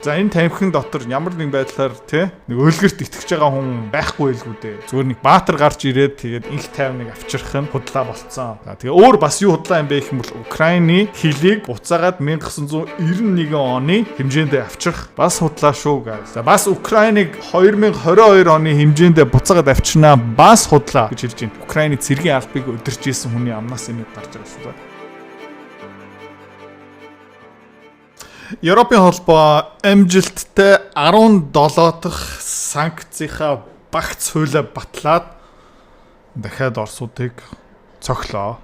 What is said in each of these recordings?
За энэ тамхин дотор ямар нэг байдлаар тий нэг өөлгөрт итгэж байгаа хүн байхгүй байлгүй дээ. Зүгээр нэг баатар гарч ирээд тэгээд инх тайвныг авчрах нь худлаа болцсон. За тэгээ өөр бас юу худлаа юм бэ гэх юм бол Украины хилийг буцаагаад 1991 оны хэмжээндээ авчрах бас худлаа шүү гэж. За бас Украиныг 2022 оны хэмжээндээ буцаагаад авчирнаа бас худлаа гэж хэлж байна. Украины цэргийн албыг өдөрч исэн хүний амнаас энэ гарч байгаа шүү дээ. Европын холбоо амжилттай 17 дахь санкцийнхаа багц хуулиа батлаад дахиад Оросуудыг цохлоо.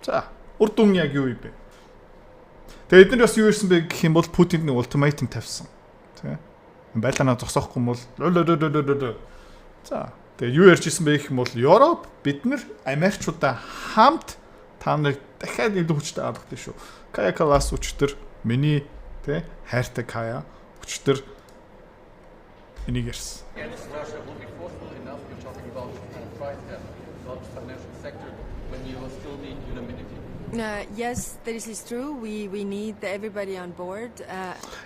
За, үр дүн яг юу вэ? Тэгээд эдгээр бас юу ирсэн бэ гэх юм бол Путинд нэг ультиматум тавьсан. Тэ? Байланаа зогсоохгүй юм бол За, тэгээд юу ярьж ирсэн бэ гэх юм бол Европ бид нар Америкчуудаа хамт та нарыг дахиад илүү хүчтэй алгадсан шүү. Кая Каллас өчтөр миний тэ хайртай Кая өчтөр энийг ярьсан. Yes, this is true. We need everybody on board.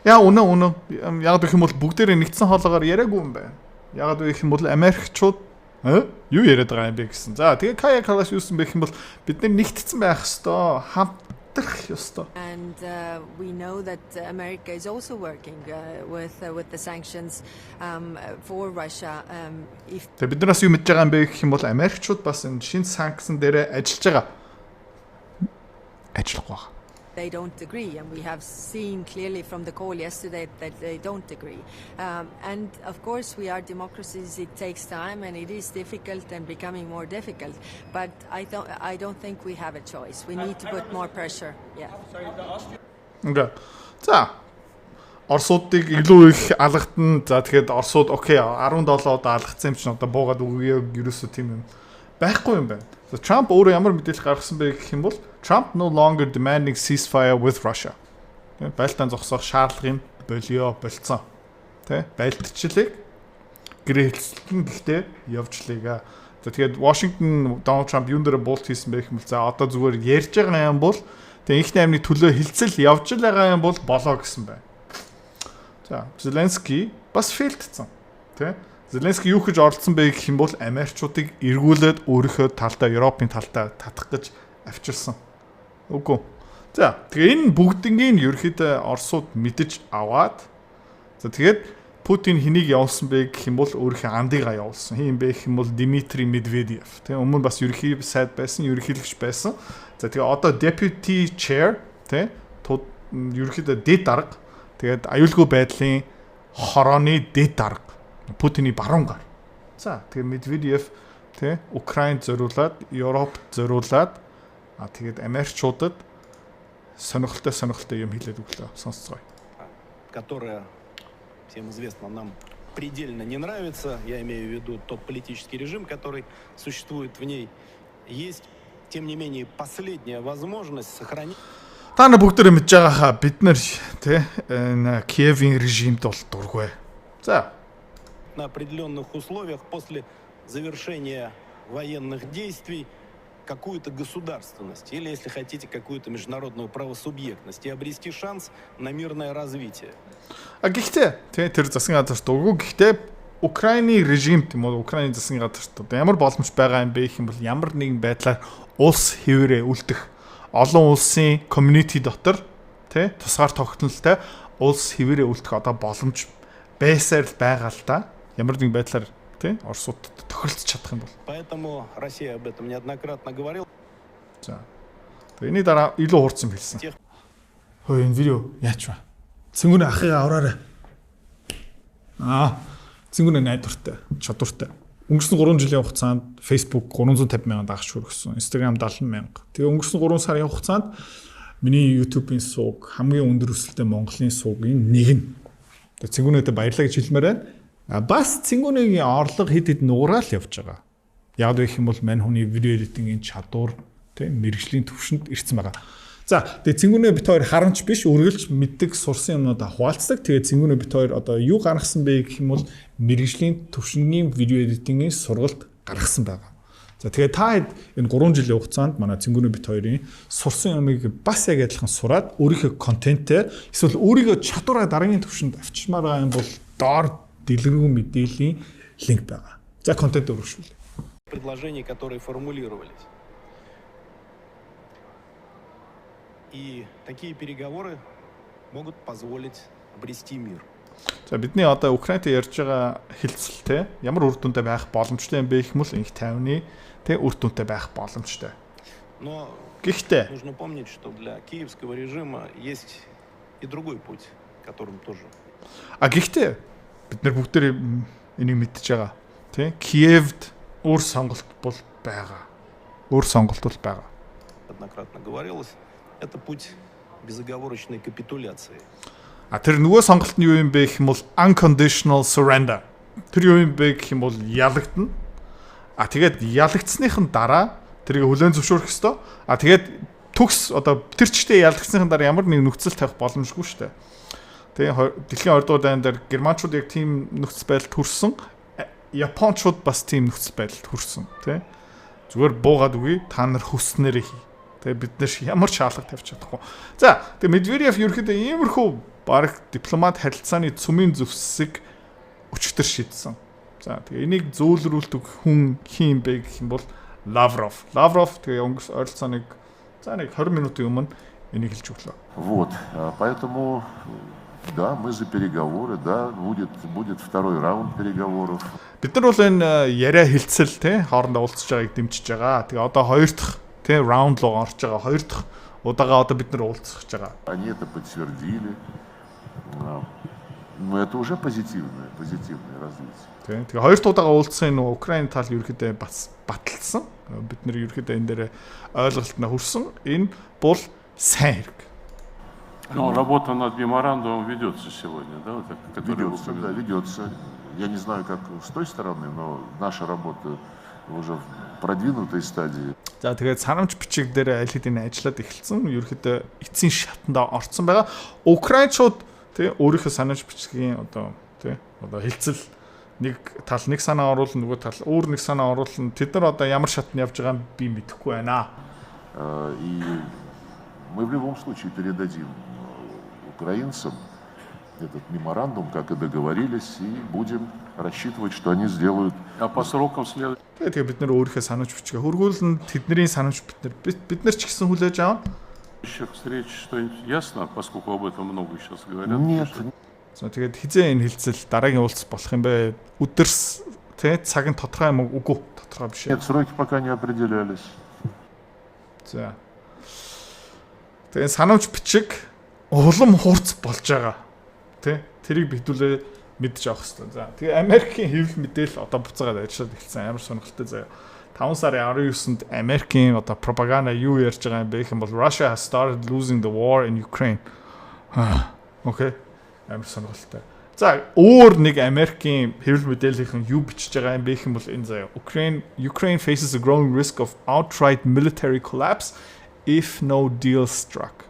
Яа үнэн. Яг гэх юм бол бүгдээрээ нэгдсэн хоолоогоор яриаггүй юм байна. Яг гэх юм бол Америкчууд юу яриад байгаа юм бэ гэсэн. За тэгээ Кая Каллас юусэн бэ гэх юм бол бид нар нэгдсэн байх ёстой. Хамтрах ёстой. And we know that America is also working with the sanctions for Russia. If Тэгээ бид нараас юу мэдж байгаа юм бэ гэх юм бол Америкчууд бас энэ шинэ санкцн дээр ажиллаж байгаа. Ажиллах баг. they don't agree, and we have seen clearly from the call yesterday that they don't agree. And of course, we are democracies. It takes time, and it is difficult and becoming more difficult. But I don't think we have a choice. We need to put more pressure. Yeah. Okay. За. Оросуудыг илүү их алгадна. За тэгэхээр Оросууд окей 17-д алгацсан юм чинь одоо буугаад үгүй ерөөсөө тийм юм байхгүй юм байна. Trump өөрөө ямар мэдээлэл гаргасан бэ гэх юм бол Trump no longer demanding ceasefire with Russia. Байлдаан зогсоох шаардлагыг болцсон. Тэ? Байлтчлыг гэрэлтэн гэхдээ явжлаа. За тэгээд Washington Donald Trump юун дээр болт хийсэн бэ гэх юм бол за одоо зүгээр ярьж байгаа юм бол тэгээд их наймны төлөө хилцэл явж байгаа юм бол болоо гэсэн байна. За Зеленский бас фейлдсэн. Тэ? Зеленский юу гэж оролцсон бэ гэх юм бол Америкчуудыг эргүүлээд өөрийнхөө талдаа Европын талдаа татах гэж авчирсан. Үгүй. За тэгээ энэ бүгднийг ерөөхдөө Оросууд мэдэж аваад за тэгээд Путин хэнийг явуулсан бэ гэх юм бол өөрийнхөө андыгаа явуулсан. Хин бэ гэх юм бол Дмитрий Медведев. Тэгээ өмнө бас ерөнхий сайд байсан, ерөнхийлөгч байсан. За тэгээ одоо deputy chair тэ ерөнхийдөө дэд дарга тэгээд аюулгүй байдлын хорооны дэд дарга Путины баруун гар. За тэгээ Медведев тэ Украинд зориулаад, Европт зориулаад тэгээд Америкчуудад сонирхолтой юм хэлээд өглөө. Сонсцгоё. Которая всем известно нам предельно не нравится, я имею в виду тот политический режим, который существует в ней, есть тем не менее последняя возможность сохранить. Та нар бүгдээ мэдж байгаа хаа бид нар тэ энэ Киевийн режимд бол дургүй. За на определенных условиях после завершения военных действий какую-то государственность или, если хотите, какую-то международную правосубъектность и обрести шанс на мирное развитие. Гэхдээ тэр засгийн газарт дургүй. Гэхдээ Украины режим тийм үү Украины засгийн газарт одоо ямар боломж байгаа юм бэ гэх юм бол ямар нэгэн байдлаар улс хэвээрээ үлдэх олон улсын community дотор тий тусгаар тогтнолтой улс хэвээрээ үлдэх одоо боломж байсаар л байгаа л да. Ямар нэгэн байдлаар тий Оросууд тохиролцож чадах юм бол. Поэтому Россия об этом неоднократно говорила. За. Энэний дараа илүү хурцсан хэлсэн. Хөөе энэ видео яач вэ? Цэнгүүний ахыгаа авраарай. Цэнгүүний найдвартай, чадвартай. Өнгөрсөн 3 жилийн хугацаанд Facebook 350 мянган дагагч хүргэсэн. Instagram 70 мянга. Тэгээ өнгөрсөн 3 сарын хугацаанд миний YouTube-ийн сууг хамгийн өндөр өсөлттэй Монголын суугийн нэг нь. Тэгээ цэнгүүнээдээ баярлалаа гэж хэлмээр байна. Бас цэнгүүнийгийн орлого хэд хэд нугараал явж байгаа. Яг гэх юм бол мань хүний видео эдитингийн чадвар тийм мэрэгжлийн төвшөнд ирсэн байгаа. За тэгээ цэнгүүнээ бит хоёр харамч биш үргэлж мэддэг сурсан юмнуудаа хуваалцдаг. Тэгээ цэнгүүнээ бит хоёр одоо юу гаргасан бэ гэх юм бол мэрэгжлийн төвшингийн видео эдитингийн сургалт гаргасан байгаа. За тэгээд та хэд энэ 3 жилийн хугацаанд манай Цэнгүүний бит хоёрын сурсан юмыг бас яг адилхан сураад өөрийнхөө контентээр эсвэл өөрийнхөө чадвараа дараагийн түвшинд авчирмаар байгаа юм бол доор дэлгэрэнгүй мэдээллийн линк байгаа. За контент өргөжүүлээ. Предложений, которые формулировались. И такие переговоры могут позволить обрести мир. За бидний одоо Украинт ярьж байгаа хэлцэлтэй ямар үр дүнтэй байх боломжтой юм бэ гэх юм бол их тайвны тэг үр дүнтэй байх боломжтой. Но Гэхдээ нужно помнить, что для киевского режима есть и другой путь, которым тоже. гэхдээ бид нар бүгд энийг мэдж байгаа. Тэ Киевд өөр сонголт бол байгаа. Өөр сонголт бол байгаа. Однократно говорилось, это путь безоговорочной капитуляции. Тэр нөгөө сонголт нь юу юм бэ гэх юм бол unconditional surrender. Тэр юу юм бэ гэх юм бол ялагдана. Тэгээд ялагдсныхын дараа тэрийг хүлээн зөвшөөрөх ёстой. Тэгээд төгс одоо тэр чигтээ ялагдсныхын дараа ямар нэг нөхцөл тавих боломжгүй шүү дээ. Тэгээ дэлхийн 20 дугаар дайнд дээр германчууд яг тийм нөхцөл байдалд хүрсэн. Япончууд бас тийм нөхцөл байдалд хүрсэн. Тэ зүгээр буугаад үгүй та нар хүснээрээ хий. Тэгээ бид нар ямар шаардлага тавьж чадахгүй. За тэгээ Медведев ерөөхдөө иймэрхүү баг дипломат харилцааны цөмийн зөвсөг өчтөр шийдсэн. За тэгээ энийг зөөлрүүлдэг хүн хин бэ гэх юм бол Лавров. Лавров тэгээ өнгөрсөн ойролцооныг за нэг 20 минутын өмнө энийг хэлж өглөө. Вот, поэтому да, мы за переговоры, да, будет второй раунд переговоров. Бид нар бол энэ яриа хэлцэл те хоорондоо уулзж байгааг дэмжиж байгаа. Тэгээ одоо хоёр дахь те раунд руу орж байгаа. Хоёр дахь удаага одоо бид нар уулзах гэж байгаа. Они это подтвердили. Но это уже позитивное развитие. Тэгээ хоёр дахь удаага уулзсан энэ Украин тал ерөөхдөө бас баталсан. Бид нар ерөөхдөө энэ дээр ойлголтод хүрсэн. Энэ бол сайн хэрэг. Ну, работа над меморандумом ведется сегодня, да? Вот так, Ведется, да, ведется. Я не знаю, как с той стороны, но наша работа уже в продвинутой стадии. За тэгээд санамж бичиг дээр аль хэдийн ажиллаад эхэлсэн. Ерөөхдөө эцсийн шатанда орцсон байгаа. Украинчууд тий өөрийнхөө санамж бичгийн одоо хэлцэл нэг тал нэг санаа оруулна, нөгөө тал өөр нэг санаа оруулна. Тэд нар одоо ямар шатнд явж байгааг би мэдэхгүй байна. И мы в любом случае передадим украинцам этот меморандум, как и договорились, и будем рассчитывать, что они сделают. А по срокам следует. Тэгээ бид нар өөрийнхөө санамж бичгээ хөргүүлнэ. Тэдний санамж бид нар ч гэсэн хүлээж аваа. Встреч что-нибудь ясно, поскольку об этом много сейчас говорят? Нет. За тэгээд хизээ энэ хэлцэл дараагийн уулзалт болох юм бэ? Өдөрс тий цаг нь тодорхой юм уу? Үгүй, тодорхой биш. Нет, сроки пока не определялись. За. Тэгээд санамж бичиг улам хурц болж байгаа. Тэ? Тэрийг бидүүлээ мэдж авах хэрэгтэй. За. Тэгээ Америкийн хэвлэл мэдээлэл одоо буцаагаад ажиллаад эхэлсэн. Амар сонирхолтой заяа. 5 сарын 19-нд Америкийн одоо пропаганда юу ярьж байгаа юм бэ гэх юм бол Russia has started losing the war in Ukraine. Окей. Амар сонирхолтой. За, өөр нэг Америкийн хэвлэл мэдээллийнхэн юу бичиж байгаа юм бэ гэх юм бол энэ заяа. Ukraine faces a growing risk of outright military collapse if no deal struck.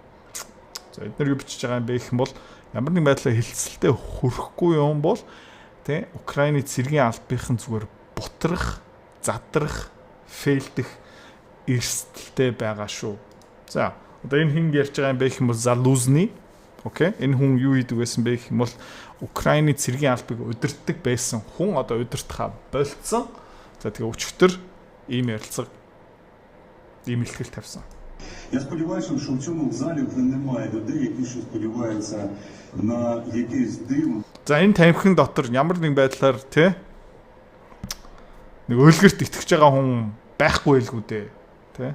За, эдгээр юу бичиж байгаа юм бэ гэх юм бол ямар нэг байдлаар хэлцэлтэй хүрэхгүй юм бол тэ Украины цэргийн албахийн зүгээр бутрах, задрах, фейлдэх эрсдэлтэй байгаа шүү. За, одоо энэ хин ярьж байгаа юм бэ гэх юм бол Залузны. Окей. Энэ хүн юу хийдэг байсан бэ гэх юм бол Украины цэргийн албыг удирддаг байсан хүн одоо удирдахаа болцсон. За тэгээ өчигдөр ийм ярилцлага ийм илтгэл тавьсан. Я сподіваюся, що в цьому залі вже немає людей, які ще сподіваються на якийсь дим. За энэ тамхин дотор ямар нэг байдлаар тий нэг өлгөрт итгэж байгаа хүн байхгүй байлгүй дээ. Тий.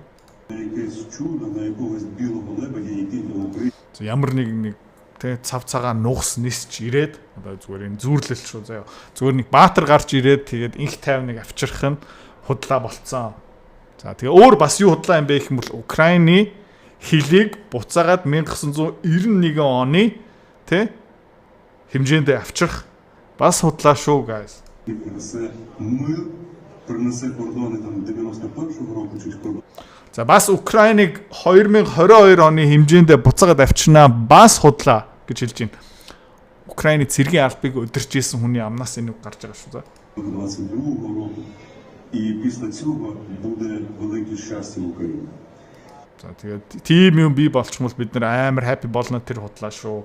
На якесь чудо, на якогось білого лебедя, який до України. За ямар нэг тий цав цагаан нугас нисч ирээд одоо зүгээр энэ зүүрлэл шүү заяа. Зүгээр нэг баатар гарч ирээд тэгээд инх тайвныг авчрах нь худлаа болцсон. За тэгээ өөр бас юу худлаа юм бэ гэх юм бол Украины хилийг буцаагаад 1991 оны тий хэмжээндээ авчрах бас худлаа шүү guys. Принесе мир, принесе кордони там 91-го року чи кордон. За бас Украиныг 2022 оны хэмжээндээ буцаагаад авчирнаа бас худлаа гэж хэлж байна. Украины цэргийн албыг удирж исэн хүний амнаас энэ үг гарч байгаа шүү за. 22-го року. І після цього буде велике щастя в Україні. За тэгээд тим юм би болчмол бид нэр амар happy болно тэр худлаа шүү.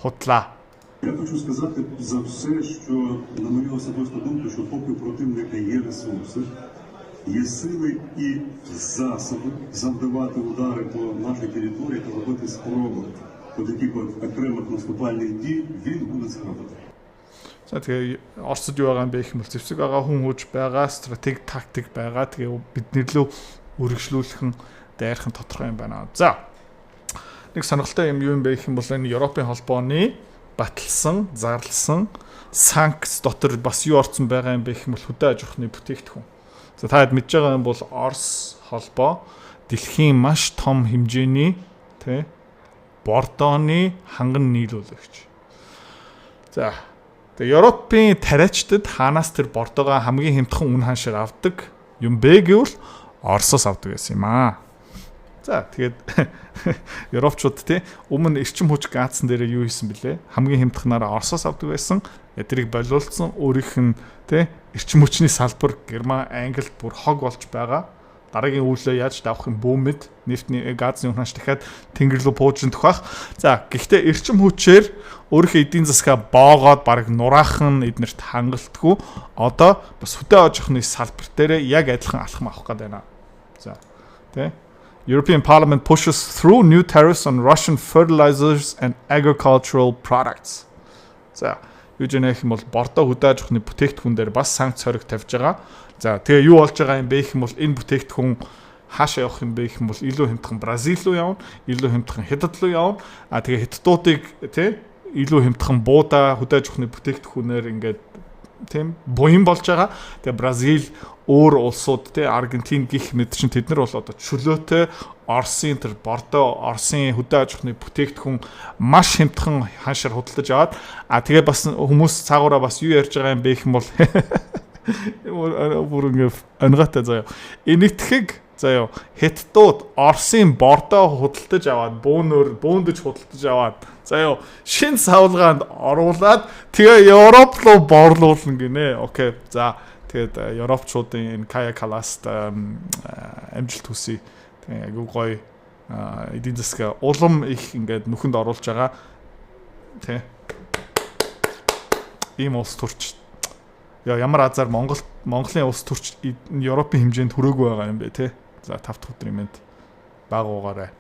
Худлаа. Я хочу сказати за все, що на мою особисту думку, що поки у противника є ресурси, є сили і засоби завдавати удари по нашій території та робити спроби по таких окремих наступальних дій, він буде це робити. За тэгээ Оросд юу байгаа юм бэ гэх юм бол зэвсэг байгаа хүн хууч байгаа, стратеги тактик байгаа. Тэгээ бидний лөө үргэлжлүүлэх дайрах тодорхой юм байна. За. Нэг сонирхолтой юм юу юм бэ гэх юм бол энэ Европын холбооны баталсан, зарласан санкц дотор бас юу орсон байгаа юм бэ гэх юм бол хөдөө аж ахуйн бүтээгдэхүүн. За та хэд мэдж байгаа юм бол Орос холбоо дэлхийн маш том хэмжээний тий бордооны ханган нийлүүлэгч. За тэгээ Европын тариачдад хаанаас тэр бордоогоо хамгийн хямдхан үн ханшаар авдаг юм бэ гэвэл Оросоос авдаг гэсэн юм аа. За тэгээд Европчууд тий өмнө эрчим хүч гаацсан дээр юу хийсэн бэлээ? Хамгийн хямдханаараа Оросоос авдаг байсан. Тэрийг болиулсан өөрийнх нь тий эрчим хүчний салбар Герман, Англид бүр хог болж байгаа. Дараагийн үйлээ яаж давах юм бөөмөд нефтний газын үнханш дахиад тэнгэр рүү пуужин төхөх. За гэхдээ эрчим хүчээр өөрийнхөө эдийн засгаа боогоод баг нураахан эднэрт хангалтгүй одоо бас хөдөө аж ахуйн салбар дээр яг адилхан алхам авах гээд байна. За тий European Parliament pushes through new tariffs on Russian fertilizers and agricultural products. За юу ч нэх юм бол бордоо хөдөө аж ахуйн бүтээгдэхүүн дээр бас санкц хориг тавьж байгаа. За тэгээ юу болж байгаа юм бэ гэх юм бол энэ бүтээгдэхүүн хаашаа явах юм бэ гэх юм бол илүү хямдхан Бразил руу явна, илүү хямдхан Хятад руу явна. Тэгээ Хятадуудыг тий илүү хямдхан буудаа хөдөө аж ахуйн бүтээгдэхүүнээр ингээд тийм буян болж байгаа. Тэгээ Бразил өөр улсууд тий Аргентин гих мэд чинь тэд нар бол одоо чөлөөтэй Оросын тэр бордоо Оросын хөдөө аж ахуйн бүтээгдэхүүн маш хямдхан ханшаар худалдаж аваад тэгээ бас хүмүүс цаагаараа бас юу ярьж байгаа юм бэ гэх юм бол бүр ингэ ангаатай заяа. Энэтхэг заяа Хятадууд Оросын бордоо худалдаж аваад бөөндөж худалдаж аваад заяа шин савлгаанд оруулаад тэгээ Европ руу борлуулна гинэ. Окей. За тэгээд Европчуудын энэ Кая Каласт амжилт хүсье. Тэгээ айгуу гоё эдийн засгаа улам их ингээд нүхэнд оруулж байгаа. Тэ. Ийм улс төрч. Ямар азар Монголын улс төрч Европын хэмжээнд хүрээгүй байгаа юм бэ те. За 5 дахь өдрийн мэнд баг уугаарай.